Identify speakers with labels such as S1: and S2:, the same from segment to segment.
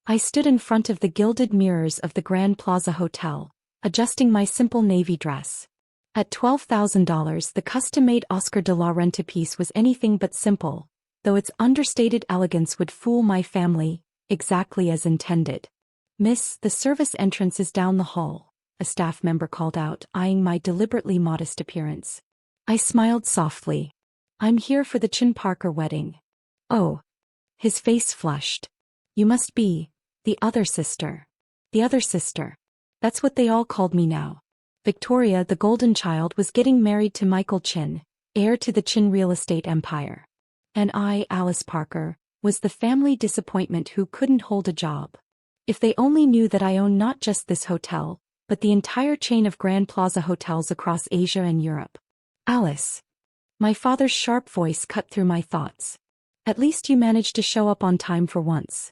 S1: I stood in front of the gilded mirrors of the Grand Plaza Hotel, adjusting my simple navy dress. At $12,000, the custom-made Oscar de la Renta piece was anything but simple, though its understated elegance would fool my family, exactly as intended. "Miss, the service entrance is down the hall," a staff member called out, eyeing my deliberately modest appearance. I smiled softly. "I'm here for the Chen-Parker wedding." "Oh." His face flushed. "You must be the other sister." The other sister. That's what they all called me now. Victoria, the golden child, was getting married to Michael Chen, heir to the Chen Real Estate empire. And I, Alice Parker, was the family disappointment who couldn't hold a job. If they only knew that I own not just this hotel, but the entire chain of Grand Plaza hotels across Asia and Europe. "Alice." My father's sharp voice cut through my thoughts. "At least you managed to show up on time for once."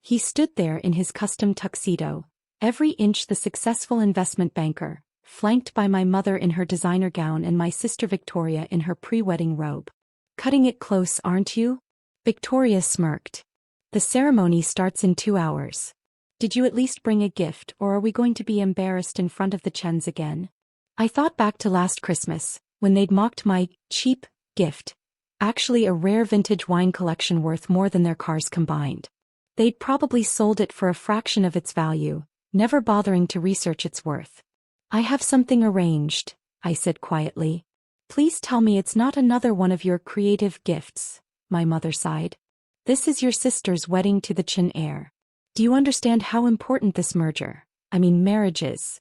S1: He stood there in his custom tuxedo, every inch the successful investment banker, flanked by my mother in her designer gown and my sister Victoria in her pre-wedding robe. "Cutting it close, aren't you?" Victoria smirked. "The ceremony starts in 2 hours. Did you at least bring a gift, or are we going to be embarrassed in front of the Chens again?" I thought back to last Christmas, when they'd mocked my cheap gift, actually a rare vintage wine collection worth more than their cars combined. They'd probably sold it for a fraction of its value, never bothering to research its worth. "I have something arranged," I said quietly. "Please tell me it's not another one of your creative gifts," my mother sighed. "This is your sister's wedding to the Chen heir. Do you understand how important this marriage is?"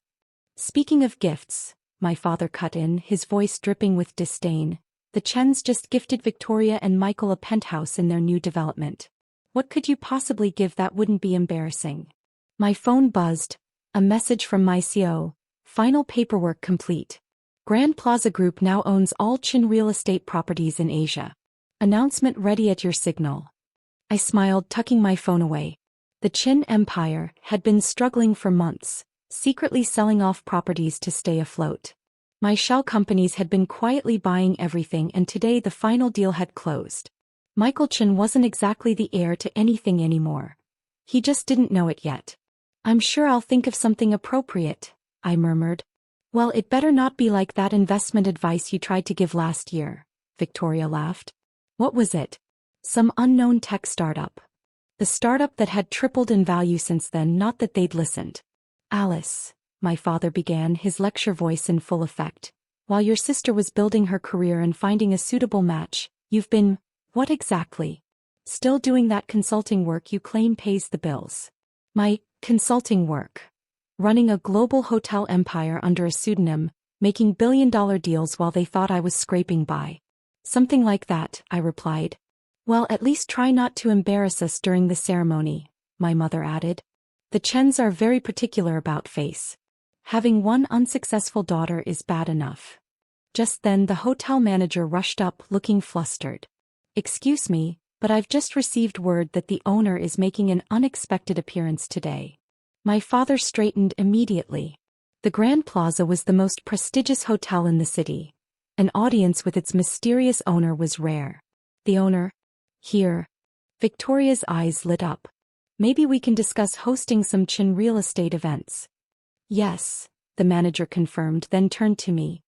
S1: "Speaking of gifts," my father cut in, his voice dripping with disdain, "the Chens just gifted Victoria and Michael a penthouse in their new development. What could you possibly give that wouldn't be embarrassing?" My phone buzzed. A message from my CO. "Final paperwork complete. Grand Plaza Group now owns all Chen Real Estate properties in Asia. Announcement ready at your signal." I smiled, tucking my phone away. The Chen Empire had been struggling for months, secretly selling off properties to stay afloat. My shell companies had been quietly buying everything, and today the final deal had closed. Michael Chen wasn't exactly the heir to anything anymore. He just didn't know it yet. "I'm sure I'll think of something appropriate," I murmured. "Well, it better not be like that investment advice you tried to give last year," Victoria laughed. "What was it?" "Some unknown tech startup. The startup that had tripled in value since then, not that they'd listened." "Alice," my father began, his lecture voice in full effect, "while your sister was building her career and finding a suitable match, you've been, what exactly?" "Still doing that consulting work you claim pays the bills." "My consulting work? Running a global hotel empire under a pseudonym, making billion-dollar deals while they thought I was scraping by." "Something like that," I replied. "Well, at least try not to embarrass us during the ceremony," my mother added. "The Chens are very particular about face. Having one unsuccessful daughter is bad enough." Just then the hotel manager rushed up, looking flustered. "Excuse me, but I've just received word that the owner is making an unexpected appearance today." My father straightened immediately. The Grand Plaza was the most prestigious hotel in the city. An audience with its mysterious owner was rare. "The owner? Here?" Victoria's eyes lit up. "Maybe we can discuss hosting some Chen Real Estate events." "Yes," the manager confirmed, then turned to me.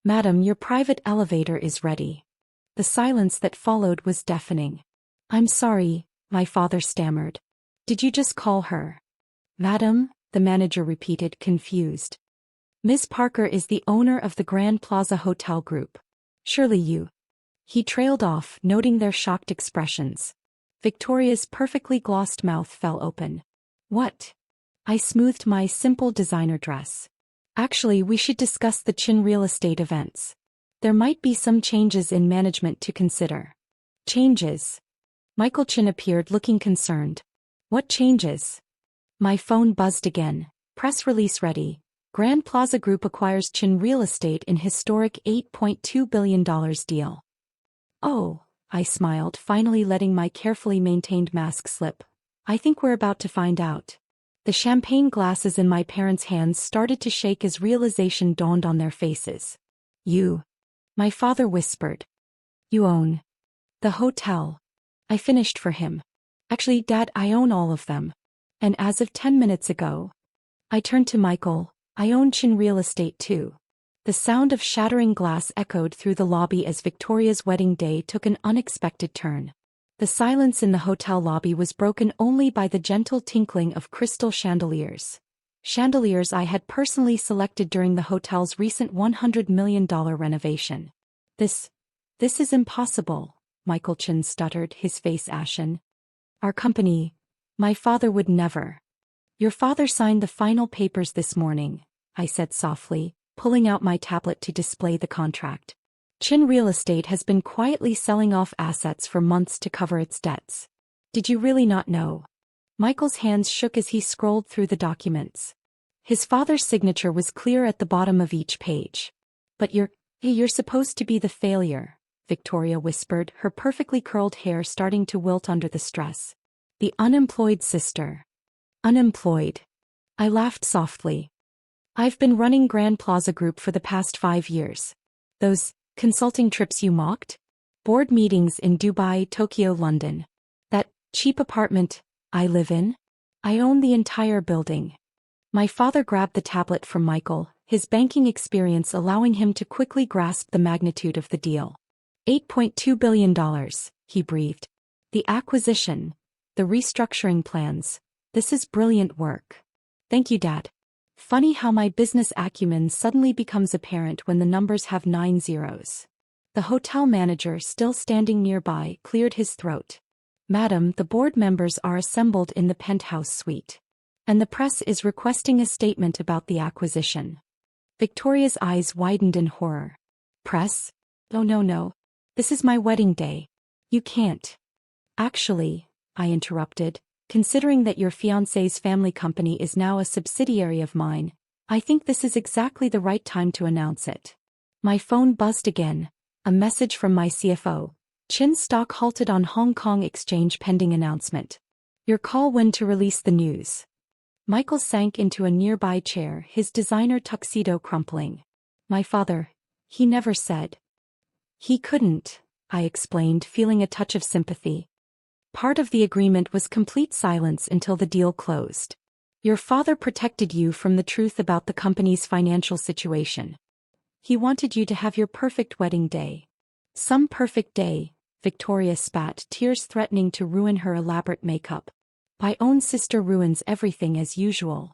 S1: "Madam, your private elevator is ready." The silence that followed was deafening. "I'm sorry," my father stammered. "Did you just call her?" "Madam," the manager repeated, confused. "Ms. Parker is the owner of the Grand Plaza Hotel Group. Surely you—" He trailed off, noting their shocked expressions. Victoria's perfectly glossed mouth fell open. "What?" I smoothed my simple designer dress. "Actually, we should discuss the Chen Real Estate events. There might be some changes in management to consider." "Changes?" Michael Chen appeared, looking concerned. "What changes?" My phone buzzed again. "Press release ready. Grand Plaza Group acquires Chen Real Estate in historic $8.2 billion deal." "Oh," I smiled, finally letting my carefully maintained mask slip. "I think we're about to find out." The champagne glasses in my parents' hands started to shake as realization dawned on their faces. "You," my father whispered. "You own the hotel." I finished for him. "Actually, Dad, I own all of them." And as of 10 minutes ago, I turned to Michael. I own Chen Real Estate too. The sound of shattering glass echoed through the lobby as Victoria's wedding day took an unexpected turn. The silence in the hotel lobby was broken only by the gentle tinkling of crystal chandeliers. Chandeliers I had personally selected during the hotel's recent $100 million renovation. This is impossible, Michael Chen stuttered, his face ashen. Our company, my father would never. Your father signed the final papers this morning, I said softly, pulling out my tablet to display the contract. Chen Real Estate has been quietly selling off assets for months to cover its debts. Did you really not know? Michael's hands shook as he scrolled through the documents. His father's signature was clear at the bottom of each page. But you're supposed to be the failure, Victoria whispered, her perfectly curled hair starting to wilt under the stress. The unemployed sister. Unemployed. I laughed softly. I've been running Grand Plaza Group for the past 5 years. Those consulting trips you mocked? Board meetings in Dubai, Tokyo, London. That cheap apartment I live in? I own the entire building. My father grabbed the tablet from Michael, his banking experience allowing him to quickly grasp the magnitude of the deal. $8.2 billion, he breathed. The acquisition, the restructuring plans. This is brilliant work. Thank you, Dad. Funny how my business acumen suddenly becomes apparent when the numbers have 9 zeros. The hotel manager, still standing nearby, cleared his throat. Madam, the board members are assembled in the penthouse suite. And the press is requesting a statement about the acquisition. Victoria's eyes widened in horror. Press? Oh no. This is my wedding day. You can't. Actually, I interrupted, considering that your fiancé's family company is now a subsidiary of mine, I think this is exactly the right time to announce it. My phone buzzed again, a message from my CFO. Chen stock halted on Hong Kong exchange pending announcement. Your call when to release the news. Michael sank into a nearby chair, his designer tuxedo crumpling. My father, he never said. He couldn't, I explained, feeling a touch of sympathy. Part of the agreement was complete silence until the deal closed. Your father protected you from the truth about the company's financial situation. He wanted you to have your perfect wedding day. Some perfect day, Victoria spat, tears threatening to ruin her elaborate makeup. My own sister ruins everything as usual.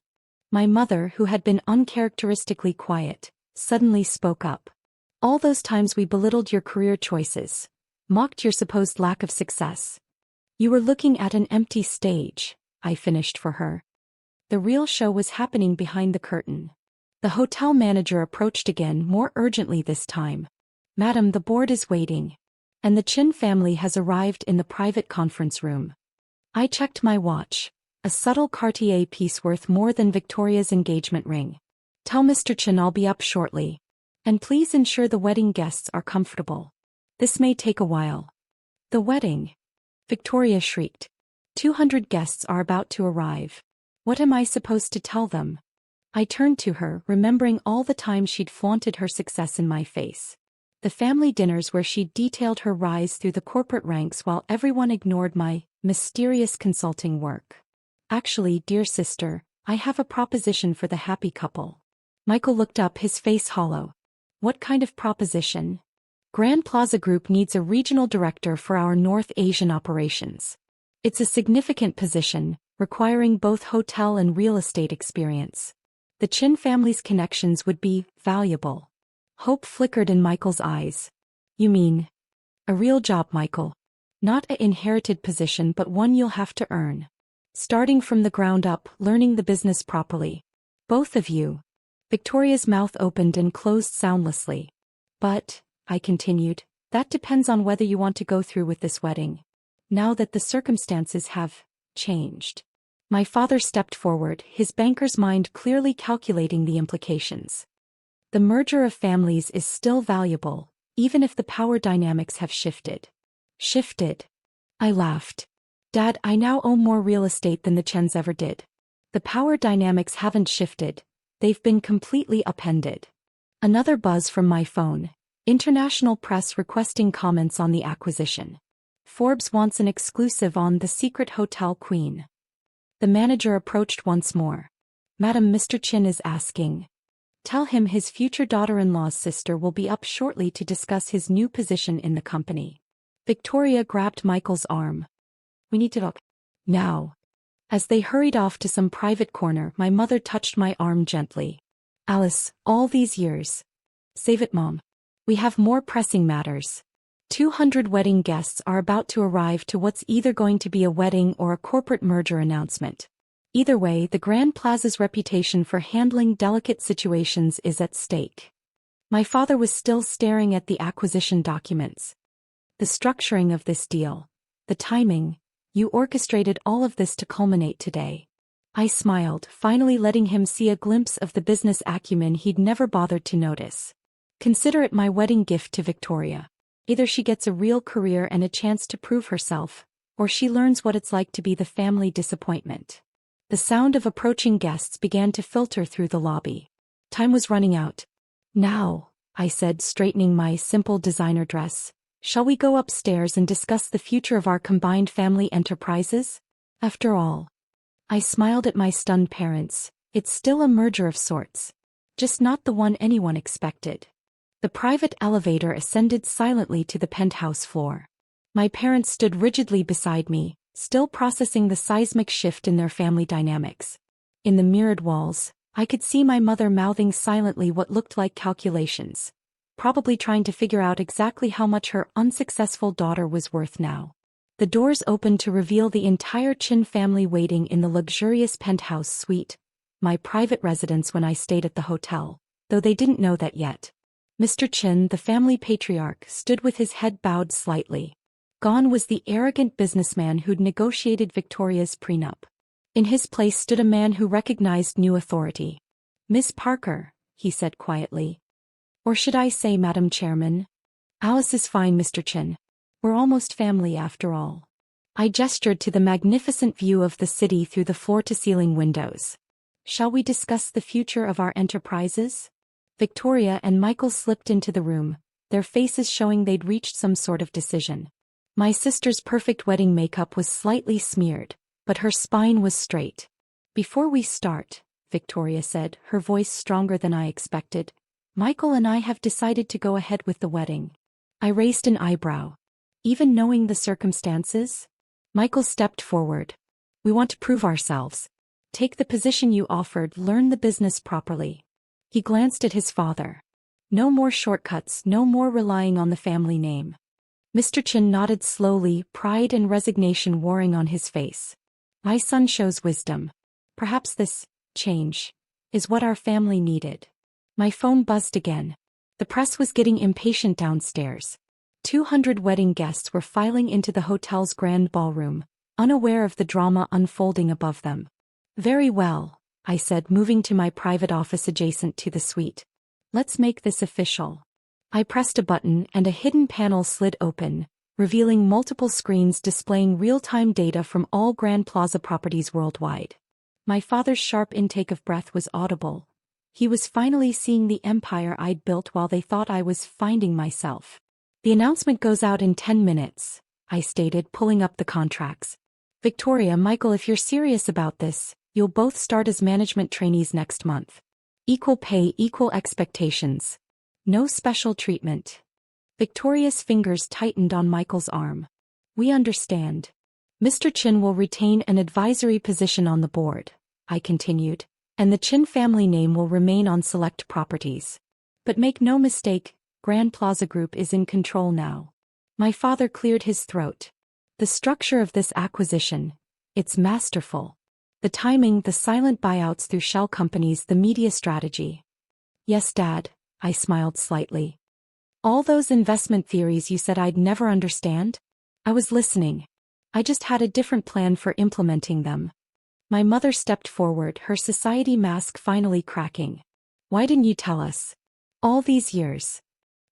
S1: My mother, who had been uncharacteristically quiet, suddenly spoke up. All those times we belittled your career choices, mocked your supposed lack of success. You were looking at an empty stage, I finished for her. The real show was happening behind the curtain. The hotel manager approached again, more urgently this time. Madam, the board is waiting. And the Chen family has arrived in the private conference room. I checked my watch. A subtle Cartier piece worth more than Victoria's engagement ring. Tell Mr. Chen I'll be up shortly. And please ensure the wedding guests are comfortable. This may take a while. The wedding? Victoria shrieked. 200 guests are about to arrive. What am I supposed to tell them? I turned to her, remembering all the time she'd flaunted her success in my face. The family dinners where she'd detailed her rise through the corporate ranks while everyone ignored my mysterious consulting work. Actually, dear sister, I have a proposition for the happy couple. Michael looked up, his face hollow. What kind of proposition? Grand Plaza Group needs a regional director for our North Asian operations. It's a significant position, requiring both hotel and real estate experience. The Chen family's connections would be valuable. Hope flickered in Michael's eyes. You mean a real job, Michael? Not an inherited position, but one you'll have to earn. Starting from the ground up, learning the business properly. Both of you. Victoria's mouth opened and closed soundlessly. But, I continued, that depends on whether you want to go through with this wedding. Now that the circumstances have changed. My father stepped forward, his banker's mind clearly calculating the implications. The merger of families is still valuable, even if the power dynamics have shifted. Shifted? I laughed. Dad, I now own more real estate than the Chens ever did. The power dynamics haven't shifted, they've been completely upended. Another buzz from my phone. International press requesting comments on the acquisition. Forbes wants an exclusive on the secret hotel queen. The manager approached once more. Madam, Mr. Chen is asking. Tell him his future daughter-in-law's sister will be up shortly to discuss his new position in the company. Victoria grabbed Michael's arm. We need to talk now. As they hurried off to some private corner, my mother touched my arm gently. Alice, all these years. Save it, Mom. We have more pressing matters. 200 wedding guests are about to arrive to what's either going to be a wedding or a corporate merger announcement. Either way, the Grand Plaza's reputation for handling delicate situations is at stake. My father was still staring at the acquisition documents. The structuring of this deal, the timing, you orchestrated all of this to culminate today. I smiled, finally letting him see a glimpse of the business acumen he'd never bothered to notice. Consider it my wedding gift to Victoria. Either she gets a real career and a chance to prove herself, or she learns what it's like to be the family disappointment. The sound of approaching guests began to filter through the lobby. Time was running out. Now, I said, straightening my simple designer dress, shall we go upstairs and discuss the future of our combined family enterprises? After all, I smiled at my stunned parents, it's still a merger of sorts. Just not the one anyone expected. The private elevator ascended silently to the penthouse floor. My parents stood rigidly beside me, still processing the seismic shift in their family dynamics. In the mirrored walls, I could see my mother mouthing silently what looked like calculations, probably trying to figure out exactly how much her unsuccessful daughter was worth now. The doors opened to reveal the entire Chen family waiting in the luxurious penthouse suite, my private residence when I stayed at the hotel, though they didn't know that yet. Mr. Chen, the family patriarch, stood with his head bowed slightly. Gone was the arrogant businessman who'd negotiated Victoria's prenup. In his place stood a man who recognized new authority. Miss Parker, he said quietly. Or should I say, Madam Chairman? Alice is fine, Mr. Chen. We're almost family after all. I gestured to the magnificent view of the city through the floor-to-ceiling windows. Shall we discuss the future of our enterprises? Victoria and Michael slipped into the room, their faces showing they'd reached some sort of decision. My sister's perfect wedding makeup was slightly smeared, but her spine was straight. Before we start, Victoria said, her voice stronger than I expected, Michael and I have decided to go ahead with the wedding. I raised an eyebrow. Even knowing the circumstances? Michael stepped forward. We want to prove ourselves. Take the position you offered, learn the business properly. He glanced at his father. No more shortcuts, no more relying on the family name. Mr. Chen nodded slowly, pride and resignation warring on his face. My son shows wisdom. Perhaps this change is what our family needed. My phone buzzed again. The press was getting impatient downstairs. 200 wedding guests were filing into the hotel's grand ballroom, unaware of the drama unfolding above them. Very well, I said, moving to my private office adjacent to the suite. Let's make this official. I pressed a button and a hidden panel slid open, revealing multiple screens displaying real-time data from all Grand Plaza properties worldwide. My father's sharp intake of breath was audible. He was finally seeing the empire I'd built while they thought I was finding myself. The announcement goes out in 10 minutes, I stated, pulling up the contracts. Victoria, Michael, if you're serious about this, you'll both start as management trainees next month. Equal pay, equal expectations. No special treatment. Victoria's fingers tightened on Michael's arm. We understand. Mr. Chen will retain an advisory position on the board, I continued, and the Chen family name will remain on select properties. But make no mistake, Grand Plaza Group is in control now. My father cleared his throat. The structure of this acquisition, it's masterful. The timing, the silent buyouts through shell companies, the media strategy. Yes, Dad, I smiled slightly. All those investment theories you said I'd never understand? I was listening. I just had a different plan for implementing them. My mother stepped forward, her society mask finally cracking. Why didn't you tell us? All these years.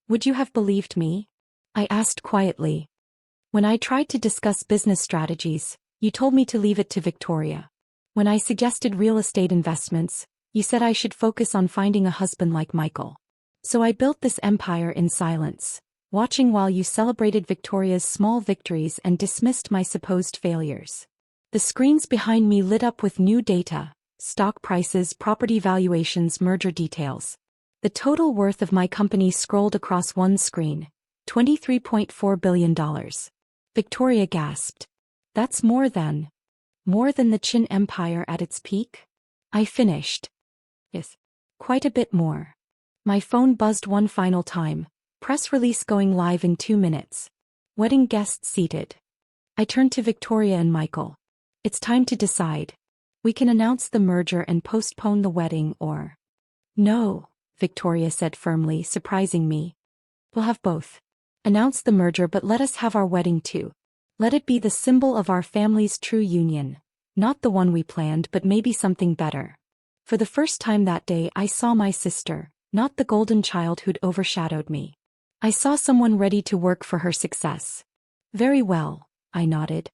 S1: Would you have believed me? I asked quietly. When I tried to discuss business strategies, you told me to leave it to Victoria. When I suggested real estate investments, you said I should focus on finding a husband like Michael. So I built this empire in silence, watching while you celebrated Victoria's small victories and dismissed my supposed failures. The screens behind me lit up with new data: stock prices, property valuations, merger details. The total worth of my company scrolled across one screen: $23.4 billion. Victoria gasped. That's more than the Qin Empire at its peak? I finished. Yes. Quite a bit more. My phone buzzed one final time. Press release going live in 2 minutes. Wedding guests seated. I turned to Victoria and Michael. It's time to decide. We can announce the merger and postpone the wedding, or... No, Victoria said firmly, surprising me. We'll have both. Announce the merger, but let us have our wedding too. Let it be the symbol of our family's true union. Not the one we planned, but maybe something better. For the first time that day I saw my sister, not the golden child who'd overshadowed me. I saw someone ready to work for her success. Very well, I nodded.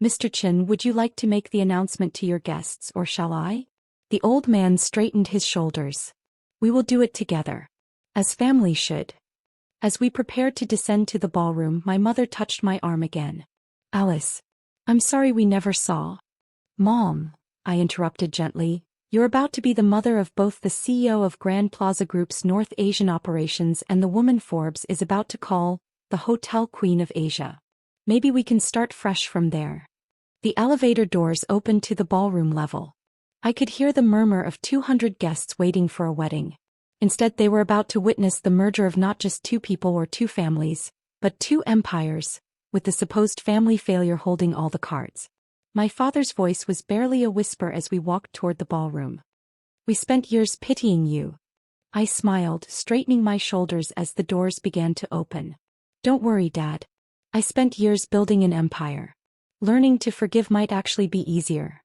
S1: Mr. Chen, would you like to make the announcement to your guests, or shall I? The old man straightened his shoulders. We will do it together. As family should. As we prepared to descend to the ballroom, my mother touched my arm again. Alice. I'm sorry we never saw. Mom, I interrupted gently, you're about to be the mother of both the CEO of Grand Plaza Group's North Asian operations and the woman Forbes is about to call the Hotel Queen of Asia. Maybe we can start fresh from there. The elevator doors opened to the ballroom level. I could hear the murmur of 200 guests waiting for a wedding. Instead, they were about to witness the merger of not just two people or two families, but two empires, with the supposed family failure holding all the cards. My father's voice was barely a whisper as we walked toward the ballroom. We spent years pitying you. I smiled, straightening my shoulders as the doors began to open. Don't worry, Dad. I spent years building an empire. Learning to forgive might actually be easier.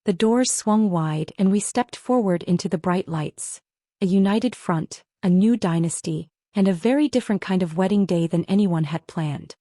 S1: The doors swung wide and we stepped forward into the bright lights. A united front, a new dynasty, and a very different kind of wedding day than anyone had planned.